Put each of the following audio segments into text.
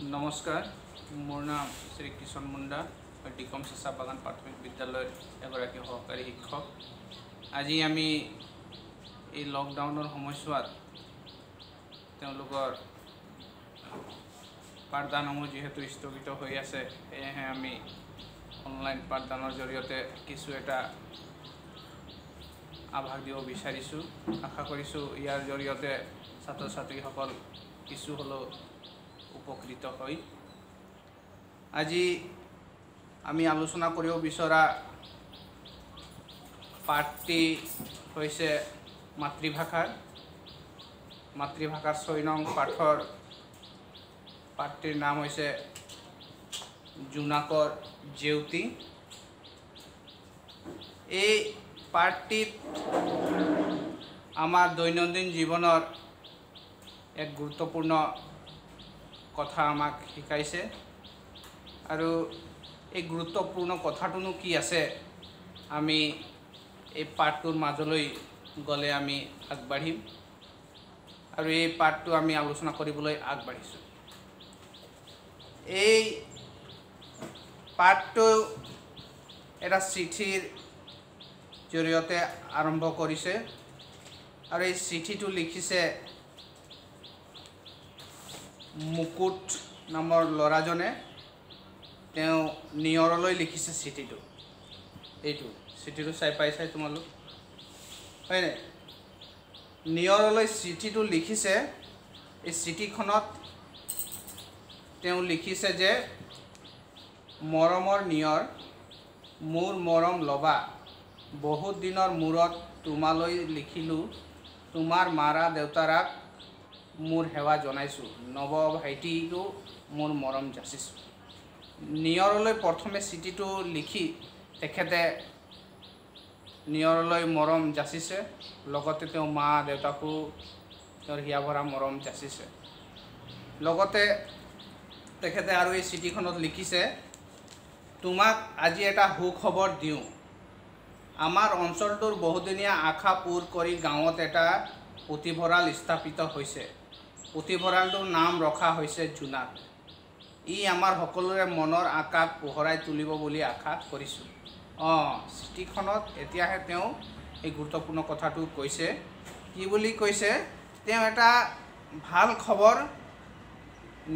নমস্কাৰ মোৰ নাম শ্ৰী কিশন মুণ্ডা ডিকম চেঁচা বাগান প্ৰাথমিক বিদ্যালয়ৰ এগৰাকী সহকাৰী শিক্ষক। আজি আমি এই লকডাউনৰ সময়ছোৱাত তেওঁলোকৰ পাঠদানসমূহ যিহেতু স্থগিত হৈ আছে, সেয়েহে আমি অনলাইন পাঠদানৰ জৰিয়তে কিছু এটা আভাস দিব বিচাৰিছোঁ। আশা কৰিছোঁ ইয়াৰ জৰিয়তে ছাত্ৰ ছাত্ৰীসকল কিছু হ'লেও উপকৃত হয়। আজি আমি আলোচনা কৰিব বিচৰা পাঠটি হৈছে মাতৃভাষাৰ 6 নং পাঠটিৰ নাম হৈছে জোনাকৰ জেউতি। এই পাঠটিত আমাৰ দৈনন্দিন জীৱনৰ এক গুৰুত্বপূৰ্ণ কথা আমাক শিকাইছে আৰু এই গুৰুত্বপূৰ্ণ কথাটোনো কি আছে, আমি এই পাঠটোৰ মাজলৈ গ'লে আমি আগবাঢ়িম আৰু এই পাঠটো আমি আলোচনা কৰিবলৈ আগবাঢ়িছোঁ। এই পাঠটো এটা চিঠিৰ জৰিয়তে আৰম্ভ কৰিছে আৰু এই চিঠিটো লিখিছে মুকুট নামৰ ল'ৰাজনে। তেওঁ নিয়ৰলৈ লিখিছে চিঠিটো। এইটো চিঠিটো চাই পাইছে তোমালোক, হয়নে? নিয়ৰলৈ চিঠিটো লিখিছে। এই চিঠিখনত তেওঁ লিখিছে যে, মৰমৰ নিয়ৰ, মোৰ মৰম ল'বা, বহুত দিনৰ মূৰত তোমালৈ লিখিলোঁ, তোমাৰ মাৰা দেউতাৰাক মোৰ সেৱা জনাইছোঁ, নৱ ভাইটিকো মোৰ মৰম যাচিছোঁ। নিয়ৰলৈ প্ৰথমে চিঠিটো লিখি তেখেতে নিয়ৰলৈ মৰম যাচিছে, লগতে তেওঁ মা দেউতাকো তেওঁৰ হিয়া ভৰা মৰম যাচিছে। লগতে তেখেতে আৰু এই চিঠিখনত লিখিছে, তোমাক আজি এটা সুখবৰ দিওঁ। আমাৰ অঞ্চলটোৰ বহুদিনীয়া আশা পূৰ কৰি গাঁৱত এটা পুথিভঁৰাল স্থাপিত হৈছে। পুথিভঁৰালটোৰ নাম ৰখা হৈছে জোনাক। ই আমাৰ সকলোৰে মনৰ আকাশ পোহৰাই তুলিব বুলি আশা কৰিছোঁ। চিঠিখনত এতিয়াহে তেওঁ এই গুৰুত্বপূৰ্ণ কথাটো কৈছে। কি বুলি কৈছে? তেওঁ এটা ভাল খবৰ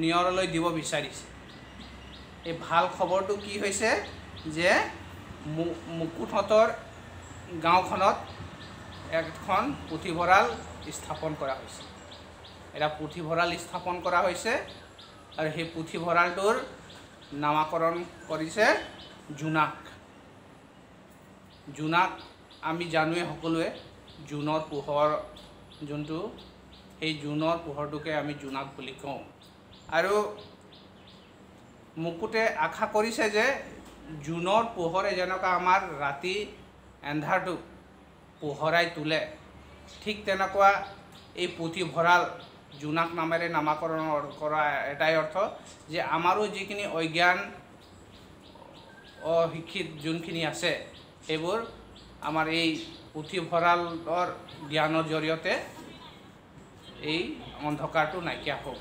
নিয়ৰলৈ দিব বিচাৰিছে। এই ভাল খবৰটো কি হৈছে যে, মুকুটহঁতৰ গাঁওখনত এখন পুথিভঁৰাল স্থাপন কৰা হৈছে। এটা পুথিভঁৰাল স্থাপন কৰা হৈছে আৰু সেই পুথিভঁৰালটোৰ নামাকৰণ কৰিছে জোনাক। জোনাক আমি জানোৱে সকলোৱে, জোনৰ পোহৰ যোনটো, সেই জোনৰ পোহৰটোকে আমি জোনাক বুলি কওঁ। আৰু মুকুটে আশা কৰিছে যে জোনৰ পোহৰে যেনেকুৱা আমাৰ ৰাতি এন্ধাৰটো পোহৰাই তোলে, ঠিক তেনেকুৱা এই পুথিভঁৰাল জোনাক নামেৰে নামাকৰণ কৰা এটাই অৰ্থ যে আমাৰো যিখিনি অজ্ঞান অশিক্ষিত যোনখিনি আছে, সেইবোৰ আমাৰ এই পুথিভঁৰালৰ জ্ঞানৰ জৰিয়তে এই অন্ধকাৰটো নাইকিয়া হ'ব।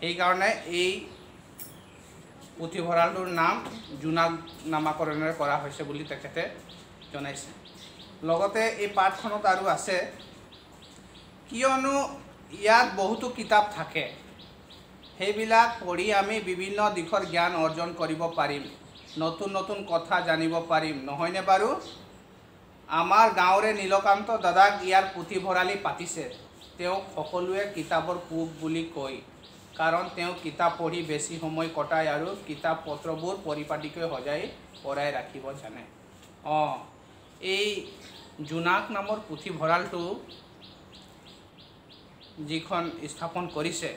সেইকাৰণে এই পুথিভঁৰালটোৰ নাম জোনাক নামাকৰণেৰে কৰা হৈছে বুলি তেখেতে জনাইছে। লগতে এই পাঠখনত আৰু আছে, কিয়নো ইয়াত বহুতো কিতাপ থাকে, সেইবিলাক পঢ়ি আমি বিভিন্ন দিশৰ জ্ঞান অৰ্জন কৰিব পাৰিম, নতুন নতুন কথা জানিব পাৰিম, নহয়নে বাৰু? আমাৰ গাঁৱৰে নীলকান্ত দাদাক ইয়াৰ পুথিভঁৰালি পাতিছে। তেওঁক সকলোৱে কিতাপৰ পোক বুলি কয়, কাৰণ তেওঁ কিতাপ পঢ়ি বেছি সময় কটায় আৰু কিতাপ পত্ৰবোৰ পৰিপাটিকৈ সজাই পৰাই ৰাখিব জানে। এই জোনাক নামৰ পুথিভঁৰালটো যিখন স্থাপন কৰিছে,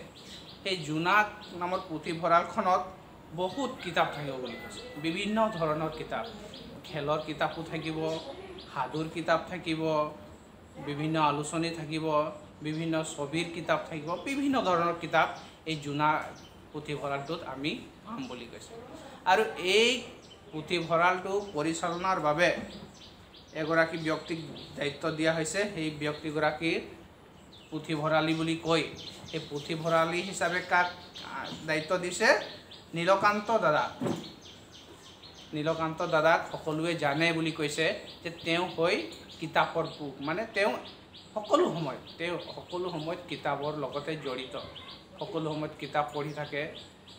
সেই জোনাক নামৰ পুথিভঁৰালখনত বহুত কিতাপ থাকিব বুলি কৈছে। বিভিন্ন ধৰণৰ কিতাপ, খেলৰ কিতাপো থাকিব, সাধুৰ কিতাপ থাকিব, বিভিন্ন আলোচনী থাকিব, বিভিন্ন ছবিৰ কিতাপ থাকিব, বিভিন্ন ধৰণৰ কিতাপ এই জোনাক পুথিভঁৰালটোত আমি পাম বুলি কৈছে। আৰু এই পুথিভঁৰালটো পৰিচালনাৰ বাবে এগৰাকী ব্যক্তিক দায়িত্ব দিয়া হৈছে। সেই ব্যক্তিগৰাকীৰ পুথিভঁৰালী বুলি কয় এই পুথিভঁৰালী হিচাপে কাক দায়িত্ব দিছে নীলকান্ত দাদাক সকলোৱে জানে বুলি কৈছে যে তেওঁ হৈ কিতাপৰ পোক মানে তেওঁ সকলো সময়ত কিতাপৰ লগতে জড়িত সকলো সময়ত কিতাপ পঢ়ি থাকে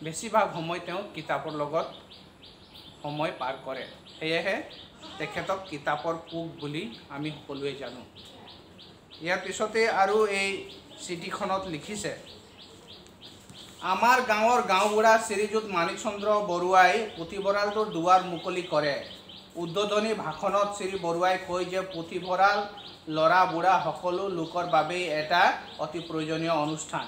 বেছিভাগ সময় তেওঁ কিতাপৰ লগত সময় পাৰ কৰে সেয়েহে তেখেতক কিতাপৰ পোক বুলি আমি সকলোৱে জানো ইয়াৰ পিছতে আৰু এই চিঠিখনত লিখিছে আমাৰ গাঁৱৰ গাঁওবুঢ়া শ্ৰীযুত মানিক চন্দ্ৰ বৰুৱাই পুথিভঁৰালটোৰ দুৱাৰ মুকলি কৰে উদ্বোধনী ভাষণত শ্ৰী বৰুৱাই কয় যে পুথিভঁৰাল ল'ৰা বুঢ়া সকলো লোকৰ বাবে এটা অতি প্ৰয়োজনীয় অনুষ্ঠান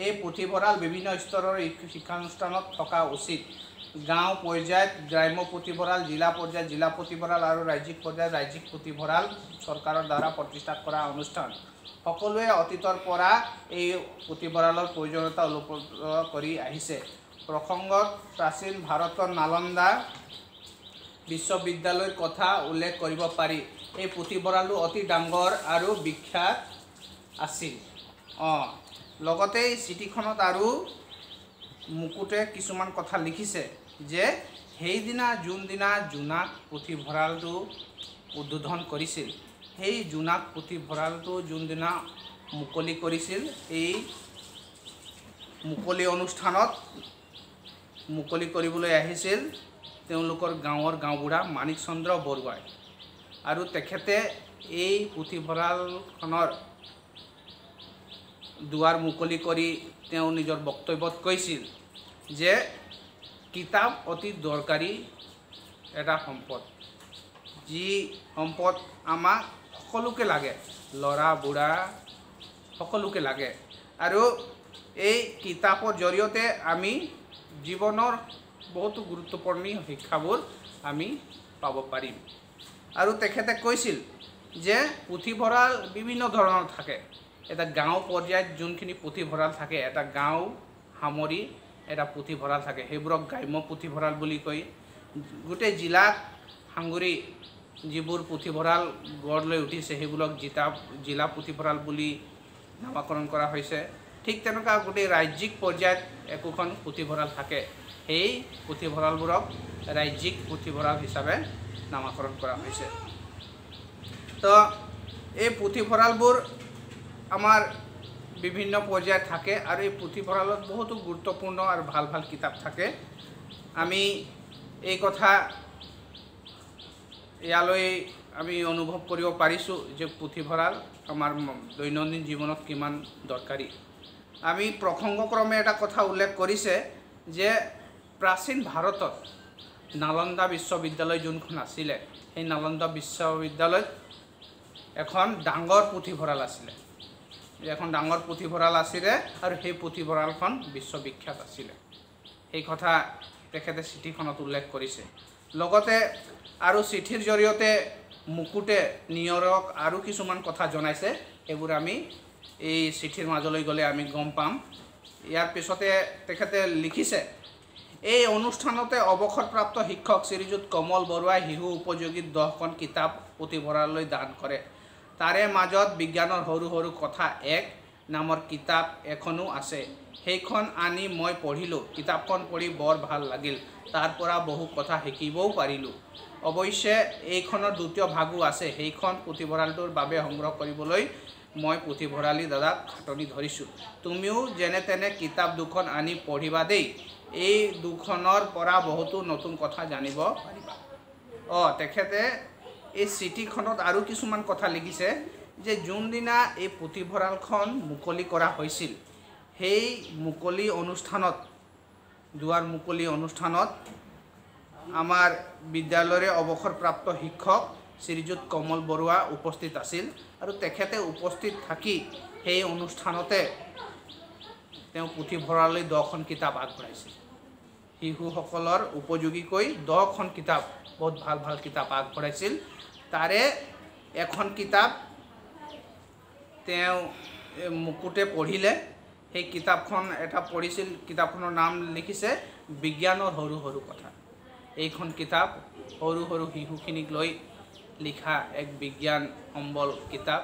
এই পুথিভঁৰাল বিভিন্ন স্তৰৰ শিক্ষানুষ্ঠানত থকা উচিত গাঁও পৰ্যায়ত গ্ৰাম্য পুথিভঁৰাল জিলা পৰ্যায়ত জিলা পুথিভঁৰাল আৰু ৰাজ্যিক পৰ্যায়ত ৰাজ্যিক পুথিভঁৰাল চৰকাৰৰ দ্বাৰা প্ৰতিষ্ঠা কৰা অনুষ্ঠান সকলোৱে অতীতৰ পৰা এই পুথিভঁৰালৰ প্ৰয়োজনীয়তা অনুভৱ কৰি আহিছে প্ৰসংগত প্ৰাচীন ভাৰতৰ নালন্দা বিশ্ববিদ্যালয়ৰ কথা উল্লেখ কৰিব পাৰি এই পুথিভঁৰালটো অতি ডাঙৰ আৰু বিখ্যাত আছিল লগতে এই চিঠিখনত আৰু মুকুটে কিছুমান কথা লিখিছে যে সেইদিনা যোনদিনা জোনাক পুথিভঁৰালটো উদ্বোধন কৰিছিল সেই জোনাক পুথিভঁৰালটো যোনদিনা মুকলি কৰিছিল এই মুকলি অনুষ্ঠানত মুকলি কৰিবলৈ আহিছিল তেওঁলোকৰ গাঁৱৰ গাঁওবুঢ়া মানিক চন্দ্ৰ বৰুৱাই আৰু তেখেতে এই পুথিভঁৰালখনৰ দুৱাৰ মুকলি কৰি তেওঁ নিজৰ বক্তব্যত কৈছিল যে কিতাপ অতি দৰকাৰী এটা সম্পদ যি সম্পদ আমাক সকলোকে লাগে ল'ৰা বুঢ়া সকলোকে লাগে আৰু এই কিতাপৰ জৰিয়তে আমি জীৱনৰ বহুতো গুৰুত্বপূৰ্ণ শিক্ষাবোৰ আমি পাব পাৰিম আৰু তেখেতে কৈছিল যে পুথিভঁৰাল বিভিন্ন ধৰণৰ থাকে এটা গাঁও পৰ্যায়ত যোনখিনি পুথিভঁৰাল থাকে এটা গাঁও সামৰি এটা পুথিভঁৰাল থাকে সেইবোৰক গ্ৰাম্য পুথিভঁৰাল বুলি কয় গোটেই জিলাক সাঙুৰি যিবোৰ পুথিভঁৰাল গঢ় লৈ উঠিছে সেইবোৰক জিলা পুথিভঁৰাল বুলি নামকৰণ কৰা হৈছে ঠিক তেনেকুৱা গোটেই ৰাজ্যিক পৰ্যায়ত একোখন পুথিভঁৰাল থাকে সেই পুথিভঁৰালবোৰক ৰাজ্যিক পুথিভঁৰাল হিচাপে নামকৰণ কৰা হৈছে তো এই পুথিভঁৰালবোৰ আমাৰ বিভিন্ন পৰ্যায়ত থাকে আৰু এই পুথিভঁৰালত বহুতো গুৰুত্বপূৰ্ণ আৰু ভাল ভাল কিতাপ থাকে আমি এই কথা ইয়ালৈ আমি অনুভৱ কৰিব পাৰিছোঁ যে পুথিভঁৰাল আমাৰ দৈনন্দিন জীৱনত কিমান দৰকাৰী আমি প্ৰসংগক্ৰমে এটা কথা উল্লেখ কৰিছে যে প্ৰাচীন ভাৰতত নালন্দা বিশ্ববিদ্যালয় যোনখন আছিলে সেই নালন্দা বিশ্ববিদ্যালয়ত এখন ডাঙৰ পুথিভঁৰাল আছিলে এখন ডাঙৰ পুথিভঁৰাল আছিলে আৰু সেই পুথিভঁৰালখন বিশ্ববিখ্যাত আছিলে এই কথা তেখেতে চিঠিখনত উল্লেখ কৰিছে লগতে আৰু চিঠিৰ জৰিয়তে মুকুটে নিয়ৰক আৰু কিছুমান কথা জনাইছে এইবোৰ আমি এই চিঠিৰ মাজলৈ গ'লে আমি গম পাম ইয়াৰ পিছতে তেখেতে লিখিছে এই অনুষ্ঠানতে অৱসৰপ্ৰাপ্ত শিক্ষক শ্ৰীযুত কমল বৰুৱাই শিশু উপযোগী 10খন কিতাপ পুথিভঁৰাললৈ দান কৰে তাৰে মাজত বিজ্ঞানৰ সৰু সৰু কথা এক নামৰ কিতাপ এখনো আছে সেইখন আনি মই পঢ়িলোঁ কিতাপখন পঢ়ি বৰ ভাল লাগিল তাৰ পৰা বহু কথা শিকিবও পাৰিলোঁ অৱশ্যে এইখনৰ দ্বিতীয় ভাগো আছে সেইখন পুথিভঁৰালটোৰ বাবে সংগ্ৰহ কৰিবলৈ মই পুথিভঁৰালী দাদাক খাটনি ধৰিছোঁ তুমিও যেনে তেনে কিতাপ দুখন আনি পঢ়িবা দেই এই দুখনৰ পৰা বহুতো নতুন কথা জানিব পাৰিবা তেখেতে এই চিঠিখনত আৰু কিছুমান কথা লিখিছে যে যোনদিনা এই পুথিভঁৰালখন মুকলি কৰা হৈছিল সেই মুকলি অনুষ্ঠানত দুৱাৰ মুকলি অনুষ্ঠানত আমাৰ বিদ্যালয়ৰে অৱসৰপ্ৰাপ্ত শিক্ষক শ্ৰীযুত কমল বৰুৱা উপস্থিত আছিল আৰু তেখেতে উপস্থিত থাকি সেই অনুষ্ঠানতে তেওঁ পুথিভঁৰাললৈ 10খন কিতাপ আগবঢ়াইছিল শিশুসকলৰ উপযোগীকৈ 10খন কিতাপ বহুত ভাল ভাল কিতাপ আগবঢ়াইছিল তাৰে এখন কিতাপ তেওঁ মুকুটে পঢ়িলে সেই কিতাপখন এটা পঢ়িছিল কিতাপখনৰ নাম লিখিছে বিজ্ঞানৰ সৰু সৰু কথা এইখন কিতাপ সৰু সৰু শিশুখিনিক লৈ লিখা এক বিজ্ঞান সম্বল কিতাপ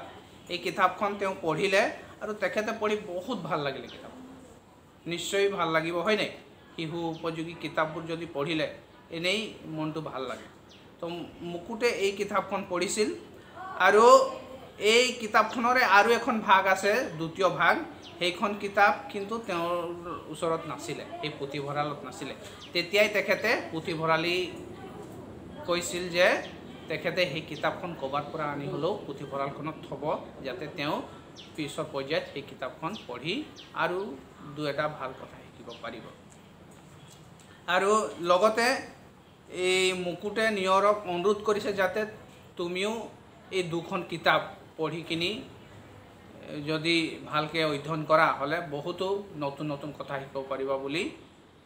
এই কিতাপখন তেওঁ পঢ়িলে আৰু তেখেতে পঢ়ি বহুত ভাল লাগিলে কিতাপ নিশ্চয় ভাল লাগিব হয় নাই শিশু উপযোগী কিতাপবোৰ যদি পঢ়িলে এনেই মনটো ভাল লাগে তো মুকুটে এই কিতাপখন পঢ়িছিল আৰু এই কিতাপখনৰে আৰু এখন ভাগ আছে দ্বিতীয় ভাগ সেইখন কিতাপ কিন্তু তেওঁৰ ওচৰত নাছিলে এই পুথিভঁৰালত নাছিলে তেতিয়াই তেখেতে পুথিভঁৰালী কৈছিল যে তেখেতে সেই কিতাপখন ক'বাৰ পৰা আনি হ'লেও পুথিভঁৰালখনত থ'ব যাতে তেওঁ পিছৰ পৰ্যায়ত সেই কিতাপখন পঢ়ি আৰু দুই এটা ভাল কথা শিকিব পাৰিব আৰু লগতে এই মুকুটে নিয়ৰক অনুৰোধ কৰিছে যাতে তুমিও এই দুখন কিতাপ পঢ়ি কিনি যদি ভালকে অধ্যয়ন কৰা হলে বহুতো নতুন নতুন কথা শিকিব পাৰিবা বুলি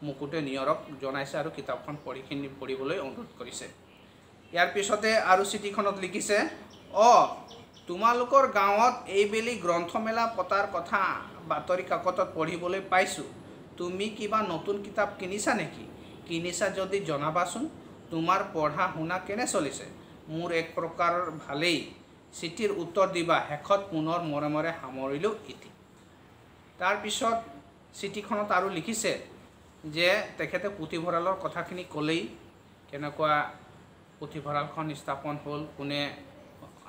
মুকুটে নিয়ৰক জনাইছে আৰু কিতাপখন পঢ়িবলৈ অনুৰোধ কৰিছে ইয়াৰ পিছতে আৰু চিঠিখনত লিখিছে তোমালোকৰ গাঁৱত এইবেলি গ্ৰন্থমেলা পতাৰ কথা বাতৰি কাকতত পঢ়িবলৈ পাইছো তুমি কিবা নতুন কিতাপ কিনিছা নেকি কিনিছা যদি জনাবাচোন তোমাৰ পঢ়া শুনা কেনে চলিছে মোৰ এক প্ৰকাৰ ভালেই চিঠিৰ উত্তৰ দিবা হেখত পুনৰ মৰমৰে সামৰিলো ইতি তাৰ পিছত চিঠিখনত আৰু লিখিছে যে তেখেতে পুথিভঁৰালৰ কথাখিনি ক'লেই কেনেকুৱা পুথিভঁৰালখন স্থাপন হ'ল কোনে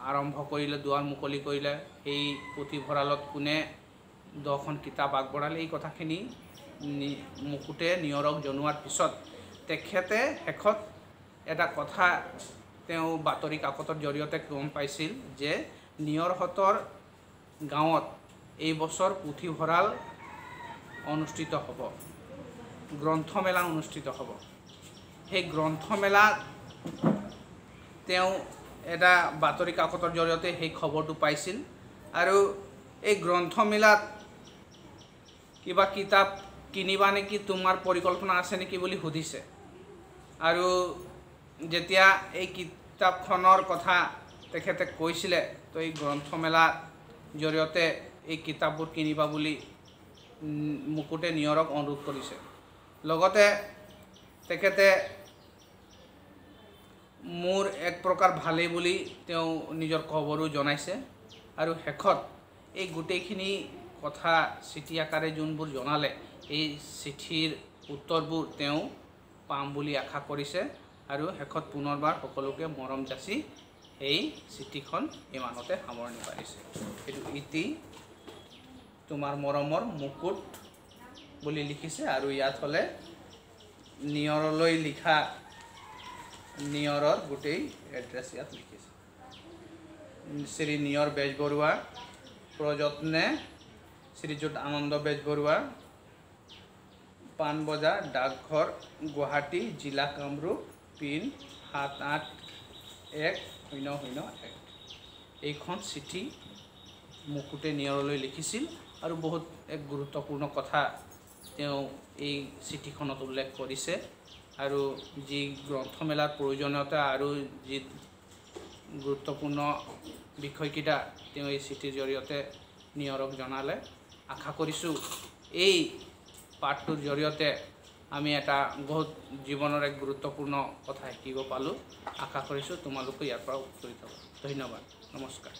আৰম্ভ কৰিলে দুৱাৰ মুকলি কৰিলে এই পুথিভঁৰালত কোনে 10খন কিতাপ আগবঢ়ালে এই কথাখিনি মুকুটে নিয়ৰক জনোৱাৰ পিছত তেখেতে শেষত এটা কথা তেওঁ বাতৰি কাকতৰ জৰিয়তে গম পাইছিল যে নিয়ৰহঁতৰ গাঁৱত এই বছৰ পুথিভঁৰাল অনুষ্ঠিত হ'ব গ্ৰন্থমেলা অনুষ্ঠিত হ'ব সেই গ্ৰন্থমেলাত তেওঁ এটা বাতৰি কাকতৰ জৰিয়তে সেই খবৰটো পাইছিল আৰু এই গ্ৰন্থমেলাত কিবা কিতাপ কিনিবা নেকি তোমাৰ পৰিকল্পনা আছে নেকি বুলি সুধিছে আৰু যেতিয়া এই কিতাপখনৰ কথা তেখেতে কৈছিলে তো এই গ্ৰন্থমেলাৰ জৰিয়তে এই কিতাপবোৰ কিনিবা বুলি মুকুটে নিয়ৰক অনুৰোধ কৰিছে লগতে তেখেতে মোৰ এক প্ৰকাৰ ভালেই বুলি তেওঁ নিজৰ খবৰো জনাইছে আৰু শেষত এই গোটেইখিনি কথা চিঠি আকাৰে যোনবোৰ জনালে এই চিঠিৰ উত্তৰবোৰ তেওঁ পাম বুলি আশা কৰিছে আৰু শেষত পুনৰবাৰ সকলোকে মৰম যাচি এই চিঠিখন ইমানতে সামৰণি মাৰিছে এইটো ইতি তোমাৰ মৰমৰ মুকুট বুলি লিখিছে আৰু ইয়াত হলে নিয়ৰলৈ লিখা নিয়ৰৰ গোটেই এড্ৰেছ ইয়াত লিখিছে শ্ৰী নিয়ৰ বেজবৰুৱা প্ৰযত্নে শ্ৰীযুত আনন্দ বেজবৰুৱা পাণবজাৰ ডাকঘৰ গুৱাহাটী জিলা কামৰূপ পিন 781001 এইখন চিঠি মুকুটে নিয়ৰলৈ লিখিছিল আৰু বহুত এক গুৰুত্বপূৰ্ণ কথা তেওঁ এই চিঠিখনত উল্লেখ কৰিছে আৰু যি গ্ৰন্থমেলাৰ প্ৰয়োজনীয়তা আৰু যি গুৰুত্বপূৰ্ণ বিষয়কিটা তেওঁ এই চিঠিৰ জৰিয়তে নিয়ৰক জনালে আশা কৰিছোঁ এই পাঠটোৰ জৰিয়তে আমি এটা বহুত জীৱনৰ এক গুৰুত্বপূৰ্ণ কথা শিকিব পালোঁ আশা কৰিছোঁ তোমালোকে ইয়াৰ পৰা উপকৃত হ'ব ধন্যবাদ নমস্কাৰ